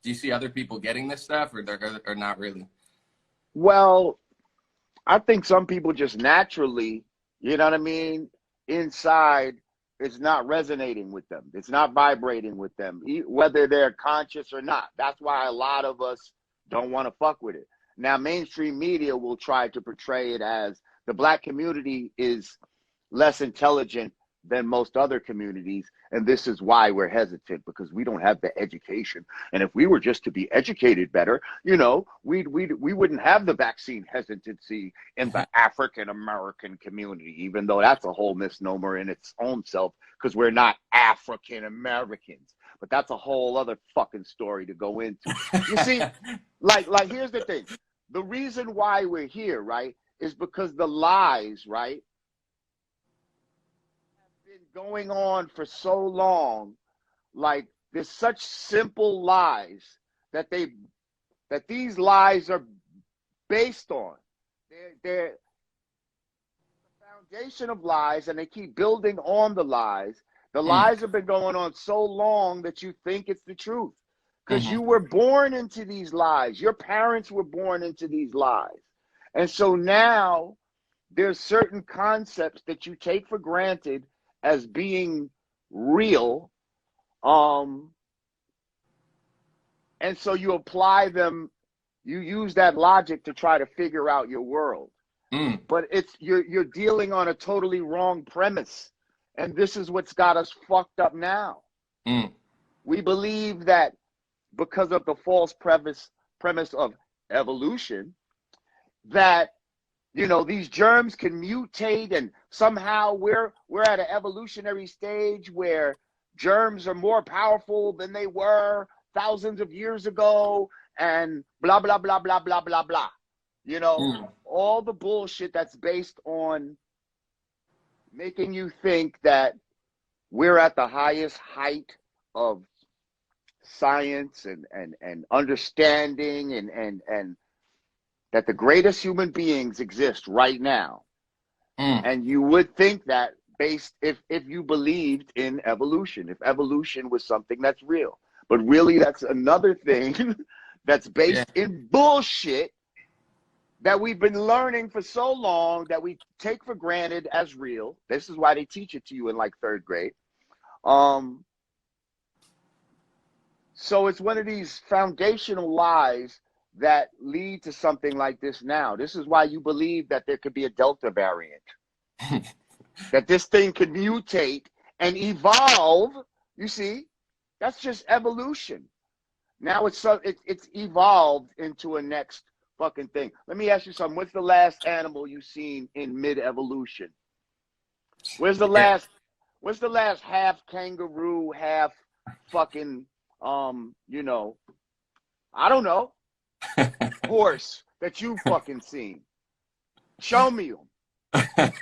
Do you see other people getting this stuff, or not really? Well, I think some people just naturally, you know what I mean, inside, it's not resonating with them. It's not vibrating with them, whether they're conscious or not. That's why a lot of us don't want to fuck with it. Now, mainstream media will try to portray it as the black community is less intelligent than most other communities. And this is why we're hesitant, because we don't have the education. And if we were just to be educated better, you know, we wouldn't have the vaccine hesitancy in the African American community, even though that's a whole misnomer in its own self, because we're not African Americans. But that's a whole other fucking story to go into. You see, like here's the thing. The reason why we're here, right, is because the lies, right, been going on for so long. Like, there's such simple lies that these lies are based on. They're the foundation of lies, and they keep building on the lies. The lies have been going on so long that you think it's the truth, because you were born into these lies. Your parents were born into these lies. And so now there's certain concepts that you take for granted as being real, and so you apply them, you use that logic to try to figure out your world. But you're dealing on a totally wrong premise, and this is what's got us fucked up now. We believe that because of the false premise of evolution, that, you know, these germs can mutate, and somehow we're at an evolutionary stage where germs are more powerful than they were thousands of years ago, and blah, blah, blah, blah, blah, blah, blah. You know, all the bullshit that's based on making you think that we're at the highest height of science and understanding, and that the greatest human beings exist right now. And you would think that based, if you believed in evolution, if evolution was something that's real. But really, that's another thing that's based in bullshit that we've been learning for so long, that we take for granted as real. This is why they teach it to you in like 3rd grade. So it's one of these foundational lies that lead to something like this now. This is why you believe that there could be a Delta variant, that this thing could mutate and evolve. You see, that's just evolution. Now it's evolved into a next fucking thing. Let me ask you something. What's the last animal you've seen in mid-evolution? What's the last half kangaroo, half fucking, you know, I don't know, horse that you fucking seen? Show me them. One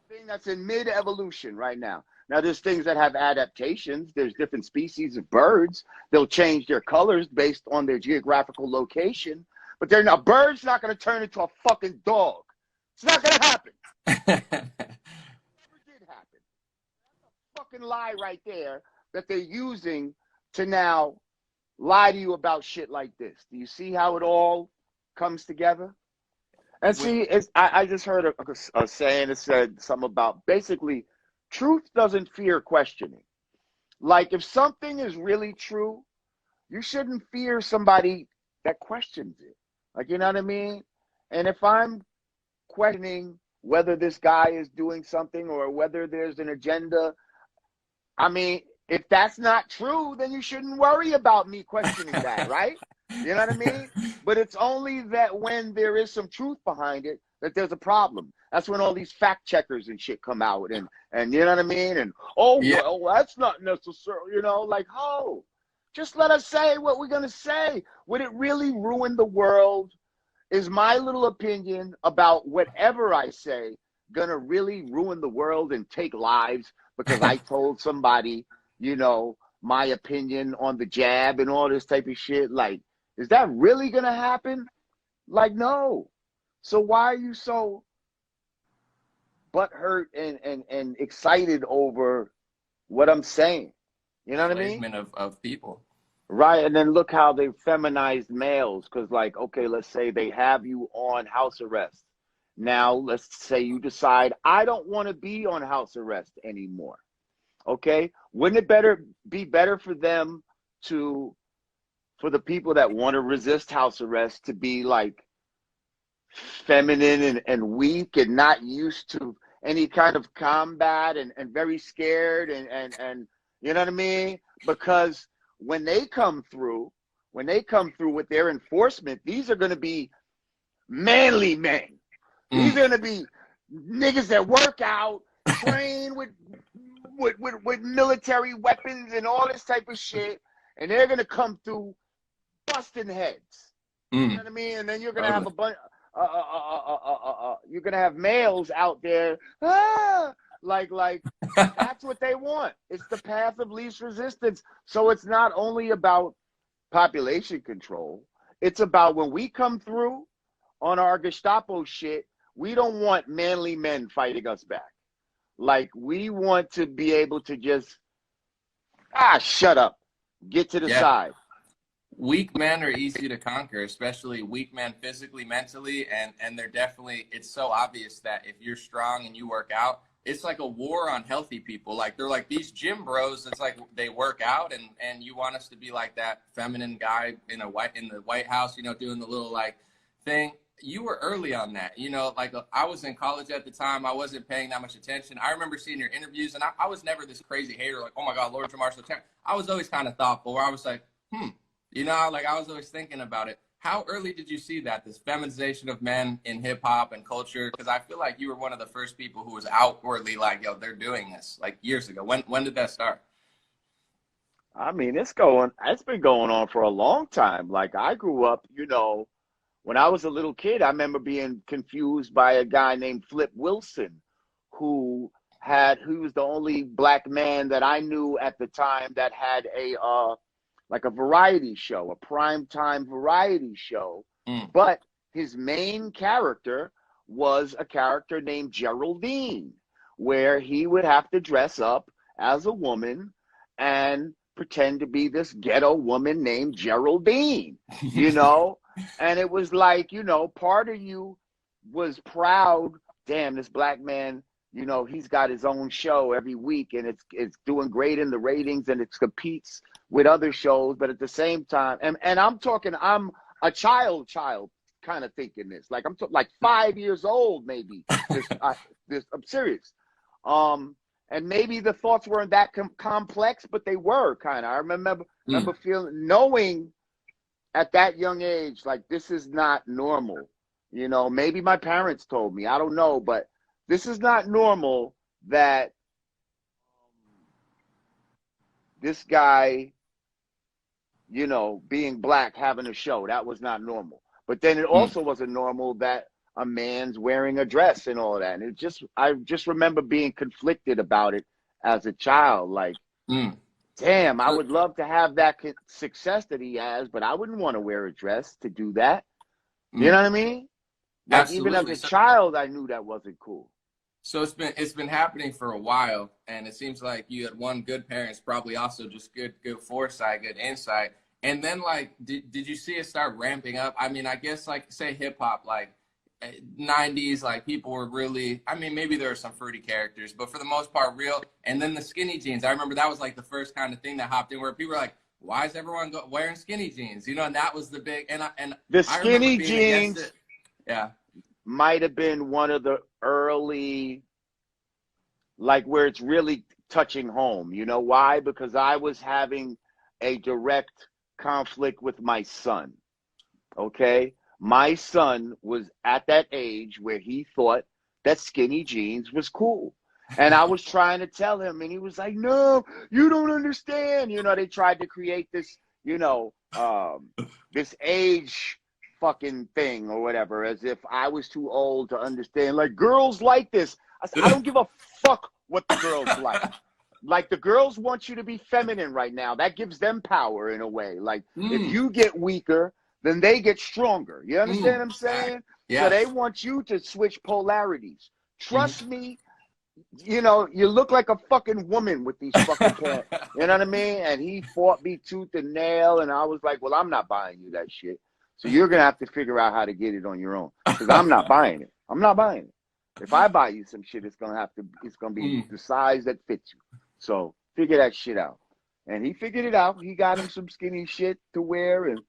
thing that's in mid-evolution right now. Now, there's things that have adaptations. There's different species of birds. They'll change their colors based on their geographical location. But a bird's not going to turn into a fucking dog. It's not going to happen. It never did happen. That's a fucking lie right there that they're using to now lie to you about shit like this. Do you see how it all comes together? And see, I just heard a saying that said something about, basically, truth doesn't fear questioning. Like, if something is really true, you shouldn't fear somebody that questions it. Like, you know what I mean? And if I'm questioning whether this guy is doing something or whether there's an agenda, I mean, if that's not true, then you shouldn't worry about me questioning that, right? You know what I mean? But it's only that when there is some truth behind it that there's a problem. That's when all these fact checkers and shit come out, and you know what I mean? And, well, that's not necessary, you know, like, just let us say what we're going to say. Would it really ruin the world? Is my little opinion about whatever I say going to really ruin the world and take lives because I told somebody, you know, my opinion on the jab and all this type of shit? Like, is that really going to happen? Like, no. So why are you so butthurt and excited over what I'm saying? You know what I mean? Of people. Right, and then look how they feminized males. Because, like, okay, let's say they have you on house arrest. Now, let's say you decide, I don't want to be on house arrest anymore. Okay, wouldn't it be better for them to, for the people that want to resist house arrest, to be like feminine and weak and not used to any kind of combat, and very scared, and you know what I mean? Because when they come through, with their enforcement, these are going to be manly men. These are going to be niggas that work out, train with military weapons and all this type of shit, and they're going to come through busting heads. You know what I mean? And then you're going to have a bunch. You're gonna have males out there, like that's what they want. It's the path of least resistance. So it's not only about population control. It's about when we come through on our Gestapo shit, we don't want manly men fighting us back. Like, we want to be able to just shut up, get to the side. Weak men are easy to conquer, especially weak men physically, mentally, and they're definitely, it's so obvious that if you're strong and you work out, it's like a war on healthy people. Like, they're like these gym bros, it's like they work out, and you want us to be like that feminine guy in the White House, you know, doing the little like thing. You were early on that, you know, like I was in college at the time. I wasn't paying that much attention. I remember seeing your interviews, and I was never this crazy hater, like, oh my God, Lord Jamar so talented. I was always kind of thoughtful, where I was like, you know, like, I was always thinking about it. How early did you see that, this feminization of men in hip hop and culture? Because I feel like you were one of the first people who was outwardly like, yo, they're doing this, like, years ago. When did that start? I mean, it's been going on for a long time. Like, I grew up, you know, when I was a little kid, I remember being confused by a guy named Flip Wilson, who was the only black man that I knew at the time that had like a variety show, a primetime variety show. But his main character was a character named Geraldine, where he would have to dress up as a woman and pretend to be this ghetto woman named Geraldine, you know? And it was like, you know, part of you was proud, damn, this black man, you know, he's got his own show every week, and it's doing great in the ratings, and it competes with other shows. But at the same time, and I'm a child kind of thinking this, like, like 5 years old, maybe. I'm serious. And maybe the thoughts weren't that complex, but they were kind of. I remember knowing at that young age, like, this is not normal. You know, maybe my parents told me, I don't know, but this is not normal that this guy, you know, being black, having a show. That was not normal. But then it also wasn't normal that a man's wearing a dress and all of that. And I just remember being conflicted about it as a child. Like, damn, I would love to have that success that he has, but I wouldn't want to wear a dress to do that. You know what I mean? Like, Absolutely. even as a child, I knew that wasn't cool. So it's been happening for a while, and it seems like you had one, good parents, probably also just good foresight, good insight. And then, like, did you see it start ramping up? I mean, I guess, like, say hip hop, like 90s, like, people were really, I mean, maybe there were some fruity characters, but for the most part, real. And then the skinny jeans, I remember that was like the first kind of thing that hopped in, where people were like, why is everyone wearing skinny jeans? You know, and that was the big, and the skinny jeans, yeah, might have been one of the early, like, where it's really touching home. You know why? Because I was having a direct conflict with my son. Okay, my son was at that age where he thought that skinny jeans was cool, and I was trying to tell him, and he was like, no, you don't understand. You know, they tried to create this, you know, this age fucking thing or whatever, as if I was too old to understand. Like, girls like this. I said, I don't give a fuck what the girls like. Like, the girls want you to be feminine right now. That gives them power in a way. Like, if you get weaker, then they get stronger. You understand what I'm saying? Yes. So they want you to switch polarities. Trust me, you know, you look like a fucking woman with these fucking pants. You know what I mean? And he fought me tooth and nail, and I was like, well, I'm not buying you that shit. So you're gonna have to figure out how to get it on your own, because I'm not buying it. I'm not buying it. If I buy you some shit, it's gonna be the size that fits you. So figure that shit out. And he figured it out. He got him some skinny shit to wear, and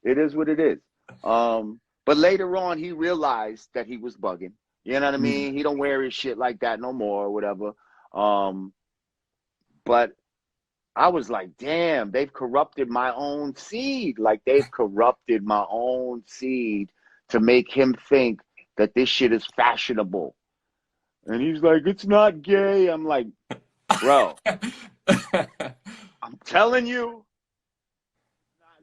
it is what it is. But later on, he realized that he was bugging. You know what I mean? He don't wear his shit like that no more or whatever. But I was like, damn, they've corrupted my own seed. Like, they've corrupted my own seed to make him think that this shit is fashionable. And he's like, it's not gay. I'm like, bro, I'm telling you,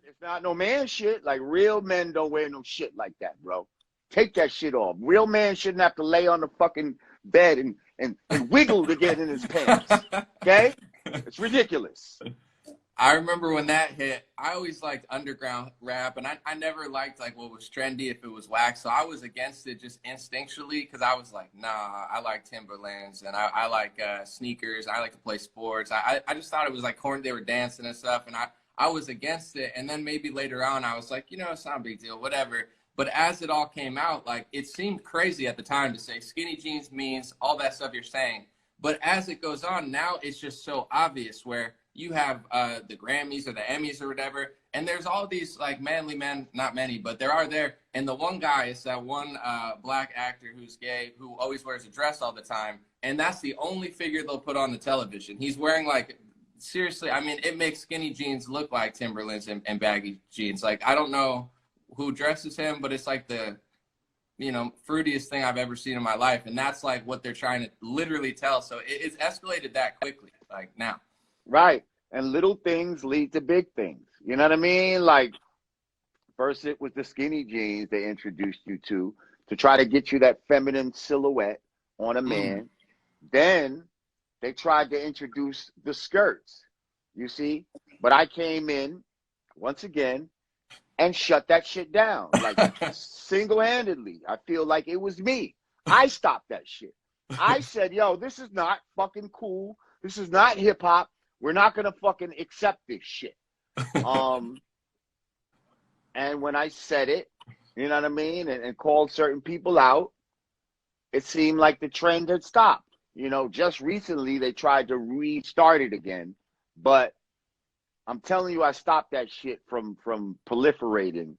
it's not no man shit. Like, real men don't wear no shit like that, bro. Take that shit off. Real man shouldn't have to lay on the fucking bed and wiggle to get in his pants. Okay? It's ridiculous. I remember when that hit, I always liked underground rap, and I never liked like what was trendy if it was wax. So I was against it just instinctually, because I was like, nah, I like Timberlands and I like sneakers. I like to play sports. I just thought it was like corny. They were dancing and stuff, and I was against it. And then maybe later on I was like, you know, it's not a big deal, whatever. But as it all came out, like, it seemed crazy at the time to say skinny jeans means all that stuff you're saying. But as it goes on, now it's just so obvious, where you have the Grammys or the Emmys or whatever, and there's all these like manly men, not many, but there are there. And the one guy is that one black actor who's gay, who always wears a dress all the time. And that's the only figure they'll put on the television. He's wearing like, seriously, I mean, it makes skinny jeans look like Timberlands and baggy jeans. Like, I don't know who dresses him, but it's like the, you know, fruitiest thing I've ever seen in my life. And that's like what they're trying to literally tell. So it's escalated that quickly, like now. Right. And little things lead to big things. You know what I mean? Like, first it was the skinny jeans they introduced you to try to get you that feminine silhouette on a man. Then they tried to introduce the skirts, you see? But I came in, once again, and shut that shit down, like, single-handedly. I feel like it was me. I stopped that shit. I said, yo, this is not fucking cool. This is not hip-hop. We're not going to fucking accept this shit. And when I said it, you know what I mean, and called certain people out, it seemed like the trend had stopped. You know, just recently they tried to restart it again, but I'm telling you, I stopped that shit from proliferating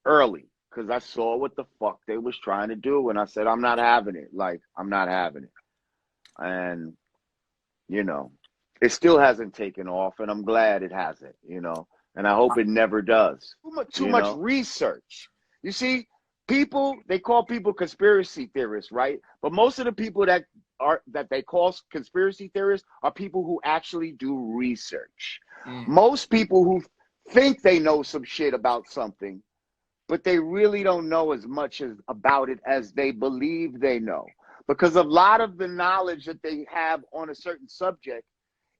early, because I saw what the fuck they was trying to do, and I said, I'm not having it. Like, I'm not having it. And, you know, it still hasn't taken off, and I'm glad it hasn't, you know, and I hope it never does. Too much research. You see, people, they call people conspiracy theorists, right? But most of the people that they call conspiracy theorists are people who actually do research. Most people who think they know some shit about something, but they really don't know as much about it as they believe they know. Because a lot of the knowledge that they have on a certain subject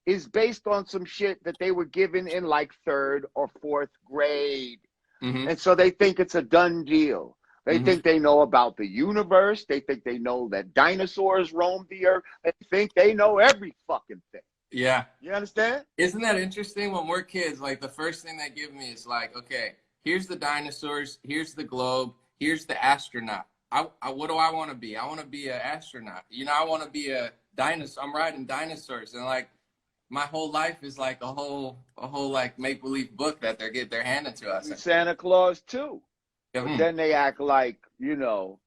is based on some shit that they were given in like 3rd or 4th grade. And so they think it's a done deal. They think they know about the universe. They think they know that dinosaurs roamed the earth. They think they know every fucking thing. Yeah. You understand? Isn't that interesting? When we're kids, like, the first thing they give me is like, okay, here's the dinosaurs, here's the globe, here's the astronaut. What do I want to be? I want to be an astronaut. You know, I want to be a dinosaur. I'm riding dinosaurs, and like, my whole life is like a whole like make-believe book that they're handing to us. Santa Claus too. But then they act like, you know,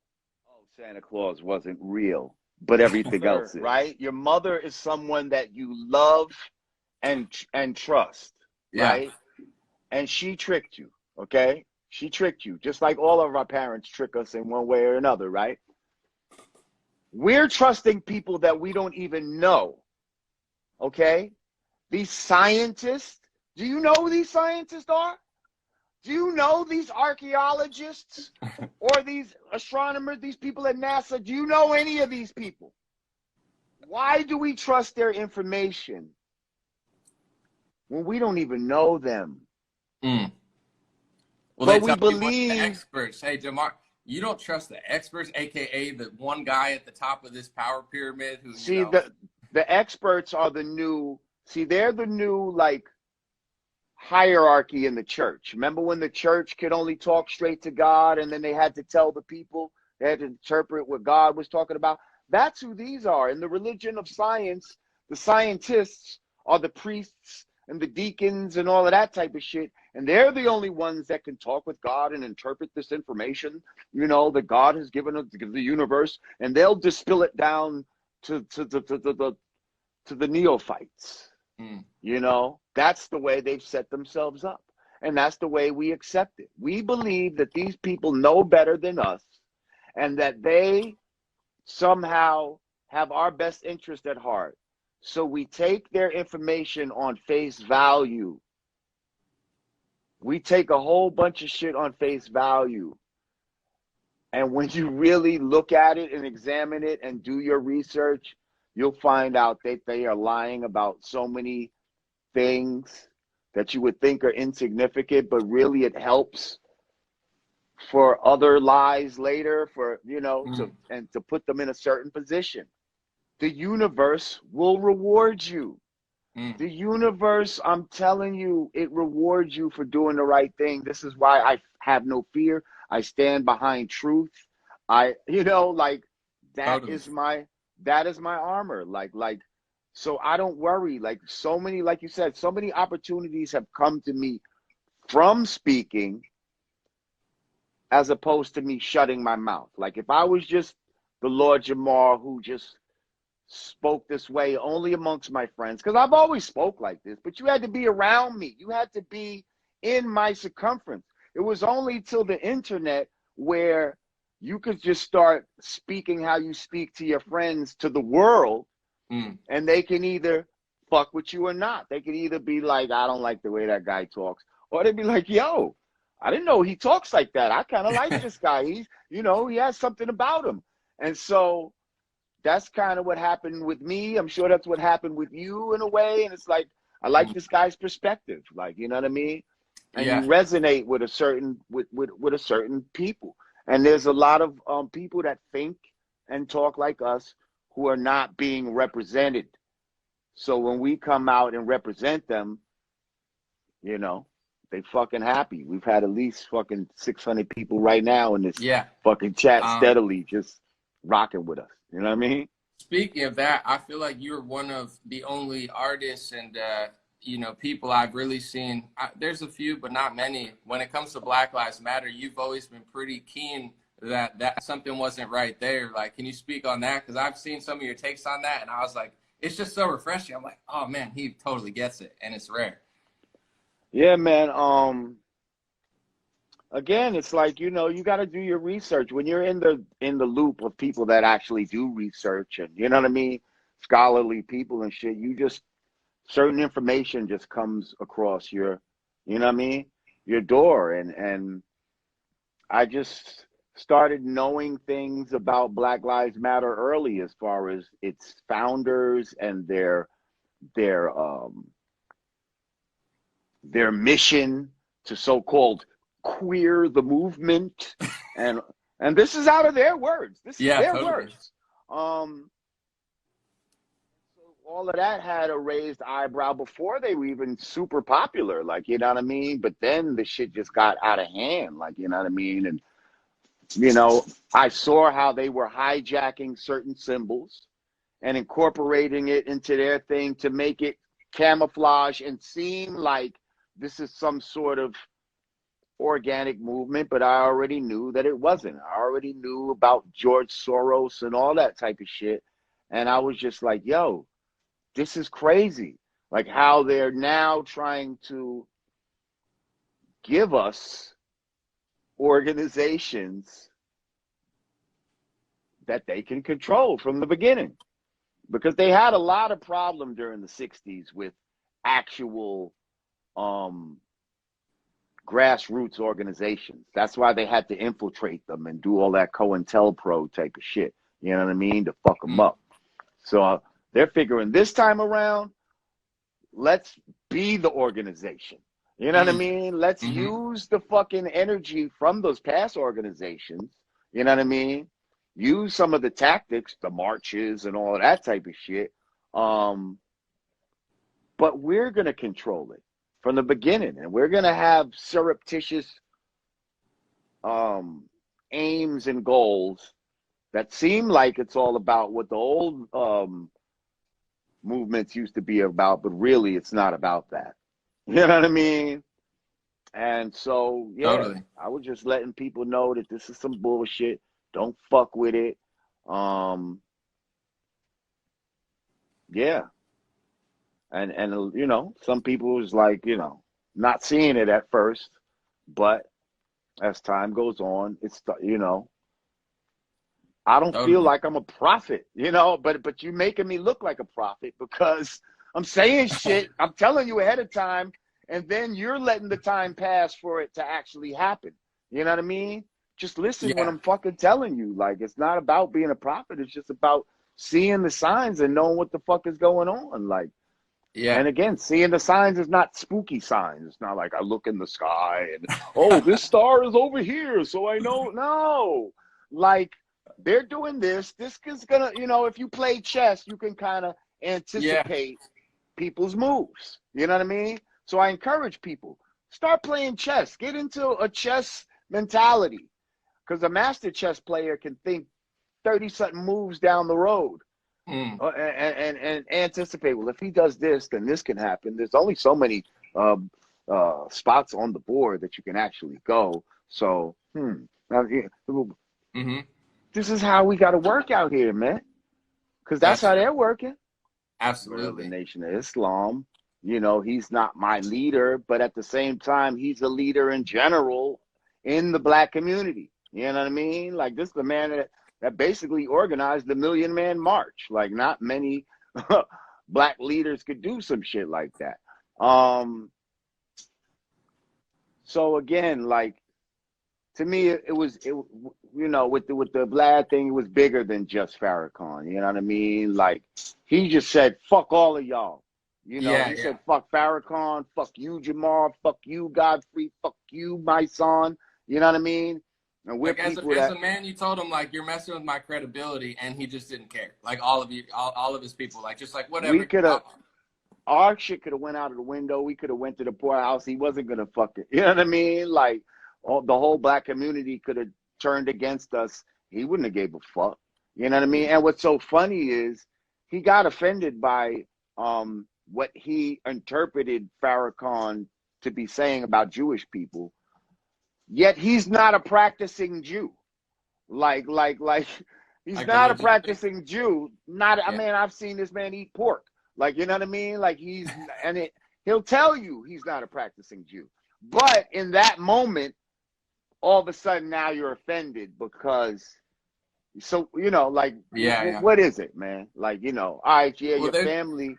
oh, Santa Claus wasn't real, but everything else is. Right? Your mother is someone that you love and trust, right? And she tricked you, okay? She tricked you, just like all of our parents trick us in one way or another, right? We're trusting people that we don't even know, okay? These scientists, do you know who these scientists are? Do you know these archaeologists or these astronomers, these people at NASA? Do you know any of these people? Why do we trust their information when we don't even know them? Well, but they we tell believe the experts, hey, Jamar, You don't trust the experts, aka the one guy at the top of this power pyramid who, you See, know. the experts are the new. See, they're the new like hierarchy in the church. Remember when the church could only talk straight to God, and then they had to tell the people, they had to interpret what God was talking about? That's who these are. In the religion of science, the scientists are the priests and the deacons and all of that type of shit. And they're the only ones that can talk with God and interpret this information, you know, that God has given us, the universe, and they'll distill it down to the neophytes. Mm. You know, that's the way they've set themselves up. And that's the way we accept it. We believe that these people know better than us and that they somehow have our best interest at heart. So we take their information on face value. We take a whole bunch of shit on face value. And when you really look at it and examine it and do your research, you'll find out that they are lying about so many things that you would think are insignificant, but really it helps for other lies later, for, you know, to put them in a certain position. The universe will reward you. The universe, I'm telling you, it rewards you for doing the right thing. This is why I have no fear. I stand behind truth. You know, like that Totally. is my armor. Like, so I don't worry. Like so many, like you said, so many opportunities have come to me from speaking as opposed to me shutting my mouth. Like if I was just the Lord Jamar who just spoke this way only amongst my friends, because I've always spoke like this, but you had to be around me. You had to be in my circumference. It was only till the internet where you could just start speaking how you speak to your friends to the world, and they can either fuck with you or not. They can either be like, I don't like the way that guy talks, or they'd be like, yo, I didn't know he talks like that. I kind of like this guy. He's, you know, he has something about him. And so that's kind of what happened with me. I'm sure that's what happened with you in a way. And it's like, I like this guy's perspective. Like, you know what I mean? And you Yeah. resonate with a certain, with a certain people. And there's a lot of people that think and talk like us who are not being represented. So when we come out and represent them, you know, they fucking happy. We've had at least fucking 600 people right now in this Yeah. fucking chat steadily just rocking with us. You know what I mean? Speaking of that, I feel like you're one of the only artists and, you know, people I've really seen. There's a few, but not many. When it comes to Black Lives Matter, you've always been pretty keen that something wasn't right there. Like, can you speak on that? Because I've seen some of your takes on that, and I was like, it's just so refreshing. I'm like, oh man, he totally gets it, and it's rare. Yeah, man. Again, it's like, you know, you got to do your research when you're in the loop of people that actually do research, and you know what I mean, scholarly people and shit. You just, certain information just comes across your, you know what I mean, your door, and I just started knowing things about Black Lives Matter early, as far as its founders and their mission to so-called queer the movement, and this is out of their words. This is Yeah, their totally. words. So all of that had a raised eyebrow before they were even super popular, like, you know what I mean? But then the shit just got out of hand, like, you know what I mean? And you know, I saw how they were hijacking certain symbols and incorporating it into their thing to make it camouflage and seem like this is some sort of organic movement, but I already knew that it wasn't. I already knew about George Soros and all that type of shit. And I was just like, yo, this is crazy. Like how they're now trying to give us organizations that they can control from the beginning. Because they had a lot of problem during the 60s with actual grassroots organizations. That's why they had to infiltrate them and do all that COINTELPRO type of shit. You know what I mean? To fuck them up. So they're figuring this time around, let's be the organization. You know what I mean? Let's use the fucking energy from those past organizations, You know what I mean? Use some of the tactics, the marches and all of that type of shit. Um, but we're going to control it from the beginning, and we're going to have surreptitious um, aims and goals that seem like it's all about what the old movements used to be about, but really it's not about that. You know what I mean? And so, yeah, Totally. I was just letting people know that this is some bullshit. Don't fuck with it. Um, yeah. And you know, some people was like, you know, not seeing it at first, but as time goes on, it's, you know, I don't feel Totally. like I'm a prophet, you know, but you making me look like a prophet because I'm saying shit, I'm telling you ahead of time, and then you're letting the time pass for it to actually happen. You know what I mean? Just listen when Yeah. I'm fucking telling you. Like, it's not about being a prophet, it's just about seeing the signs and knowing what the fuck is going on. Like, Yeah. and again, seeing the signs is not spooky signs. It's not like I look in the sky and, oh, this star is over here, so I know. No, like they're doing this. This is gonna, you know, if you play chess, you can kind of Yeah. anticipate people's moves. You know what I mean? So I encourage people, start playing chess. Get into a chess mentality because a master chess player can think 30 something moves down the road. Mm. And anticipate. Well, if he does this, then this can happen. There's only so many spots on the board that you can actually go. So, now, Hmm. this is how we got to work out here, man. Because that's That's how true. they're working. We're the Absolutely. Nation of Islam. You know, he's not my leader, but at the same time, he's a leader in general in the black community. You know what I mean? Like, this is the man that basically organized the Million Man March. Like, not many black leaders could do some shit like that. So again, like, to me, it was, you know, with the Vlad thing, it was bigger than just Farrakhan. You know what I mean? Like, he just said, "Fuck all of y'all." You know, Yeah. he Yeah. said, "Fuck Farrakhan, fuck you, Jamar, fuck you, Godfrey, fuck you, my son." You know what I mean? And we're Like people as that a man, you told him like you're messing with my credibility, and he just didn't care. Like all of you, all of his people, like just like we whatever. could have, our shit could have went out of the window. We could have went to the poorhouse. He wasn't gonna fuck it. You know what I mean? Like, the whole black community could have turned against us. He wouldn't have gave a fuck. You know what I mean? And what's so funny is he got offended by what he interpreted Farrakhan to be saying about Jewish people. Yet he's not a practicing Jew. Like he's Like the not a logistics. practicing Jew. Not, I Yeah. mean, I've seen this man eat pork. Like, you know what I mean? Like, he'll tell you he's not a practicing Jew. But in that moment, all of a sudden now you're offended because, so, you know, like, Yeah. Yeah. what is it, man? Like, you know, all right, yeah, Well, your family,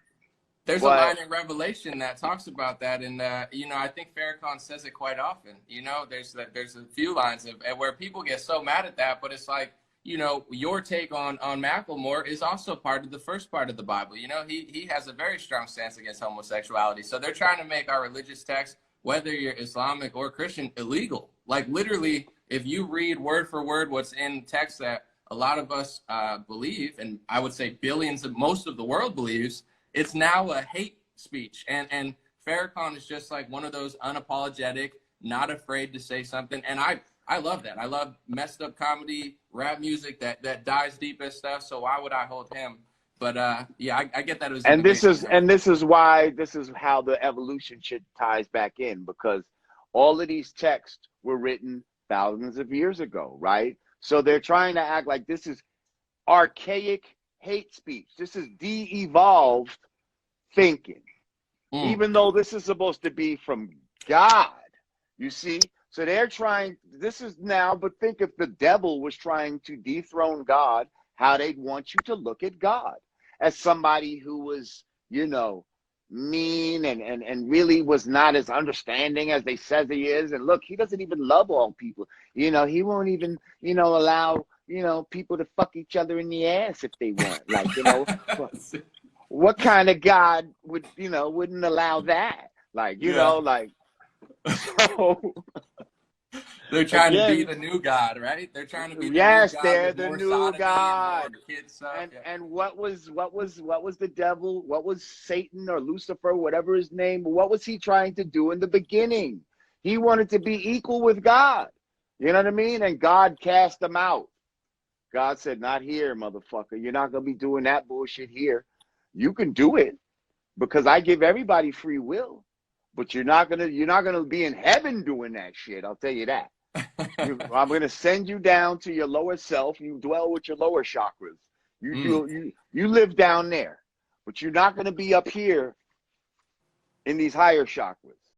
there's a but line in Revelation that talks about that, and you know, I think Farrakhan says it quite often. You know, there's a few lines of where people get so mad at that, but it's like, you know, your take on Macklemore is also part of the first part of the Bible. You know, he has a very strong stance against homosexuality. So they're trying to make our religious text, whether you're Islamic or Christian, illegal. Like literally, if you read word for word what's in text that a lot of us believe, and I would say billions of most of the world believes, it's now a hate speech. And Farrakhan is just like one of those unapologetic, not afraid to say something. And I love that. I love messed up comedy, rap music that dives deep as stuff. So why would I hold him? But yeah, I get that it was a debate for him. this is why, this is how the evolution shit ties back in, because all of these texts were written thousands of years ago, right? So they're trying to act like this is archaic hate speech. This is de-evolved thinking, Mm. even though this is supposed to be from God. You see? So they're trying, this is now, but think if the devil was trying to dethrone God, how they'd want you to look at God as somebody who was, you know, mean and really was not as understanding as they says he is. And look, he doesn't even love all people. You know, he won't even, you know, allow, you know, people to fuck each other in the ass if they want. Like, you know, what kind of God would, you know, wouldn't allow that? Like, you Yeah. know, like, so They're trying to be Again, the new God, right? They're trying to be the new yes, God they're with the more new sodomy and more God. kid stuff. Yeah. And what was the devil? What was Satan or Lucifer, whatever his name? What was he trying to do in the beginning? He wanted to be equal with God. You know what I mean? And God cast him out. God said, "Not here, motherfucker. You're not gonna be doing that bullshit here. You can do it because I give everybody free will, but you're not gonna be in heaven doing that shit. I'll tell you that. I'm going to send you down to your lower self. You dwell with your lower chakras. Mm. You live down there, but you're not going to be up here in these higher chakras.